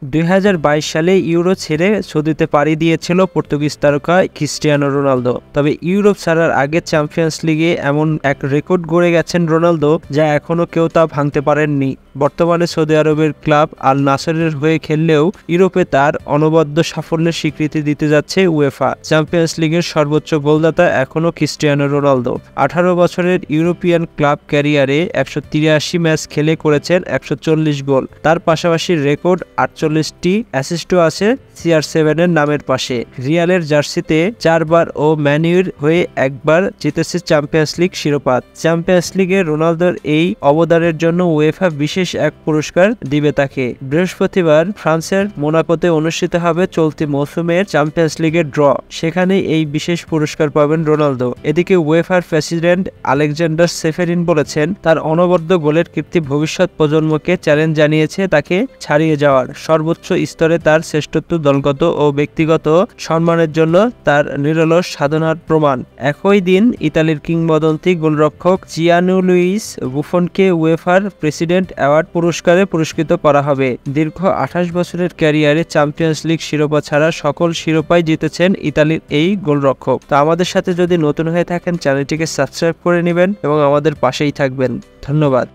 2022 সালে ইউরো ছেড়ে সৌদিতে পাড়ি দিয়েছিল পর্তুগিজ তারকা ক্রিস্টিয়ানো রোনালদো। তবে ইউরোপ ছাড়ার আগে চ্যাম্পিয়ন্স লিগে এমন এক রেকর্ড গড়ে গেছেন রোনালদো, যা এখনও কেউ তা ভাঙতে পারেননি। বর্তমানে সৌদি আরবের ক্লাব আল নাসরের হয়ে খেললেও ইউরোপে তার অনবদ্য সাফল্যের স্বীকৃতি দিতে যাচ্ছে উয়েফা। চ্যাম্পিয়ন্স লিগের সর্বোচ্চ গোলদাতা এখনও ক্রিস্টিয়ানো রোনালদো। 18 বছরের ইউরোপিয়ান ক্লাব ক্যারিয়ারে 183 ম্যাচ খেলে করেছেন 140 গোল। তার পাশাপাশি রেকর্ড 48টি অ্যাসিস্টও আছে CR7 এর নামের পাশে। রিয়ালের জার্সিতে 4 বার ও ম্যানিউর হয়ে একবার জিতেছে চ্যাম্পিয়ন্স লিগ শিরোপা। চ্যাম্পিয়ন্স লিগে রোনালদোর এই অবদানের জন্য উয়েফা বিশেষ এক পুরস্কার দিবে তাকে। বৃহস্পতিবার ফ্রান্সের মোনাকোতে অনুষ্ঠিত হবে চলতি মৌসুমের চ্যাম্পিয়ন্স লিগের ড্র। সেখানে এই বিশেষ পুরস্কার পাবেন রোনালদো। এদিকে উয়েফার প্রেসিডেন্ট আলেকজান্ডার সেফেরিন বলেছেন, তার অনবদ্য গোলের কীর্তি ভবিষ্যৎ প্রজন্মকে চ্যালেঞ্জ জানিয়েছে তাকে ছাড়িয়ে যাওয়ার। সর্বোচ্চ স্তরে তার শ্রেষ্ঠত্ব দলগত ও ব্যক্তিগত সম্মানের জন্য তার নিরলস সাধনার প্রমাণ। একই দিন ইতালির কিংবদন্তি গোলরক্ষক জিয়ানুলুইস বুফনকে উয়েফার প্রেসিডেন্ট অ্যাওয়ার্ড পুরস্কারে পুরস্কৃত করা হবে। দীর্ঘ 28 বছরের ক্যারিয়ারে চ্যাম্পিয়ন্স লিগ শিরোপা ছাড়া সকল শিরোপাই জিতেছেন ইতালির এই গোলরক্ষক। তো আমাদের সাথে যদি নতুন হয়ে থাকেন, চ্যানেলটিকে সাবস্ক্রাইব করে নেবেন এবং আমাদের পাশেই থাকবেন। ধন্যবাদ।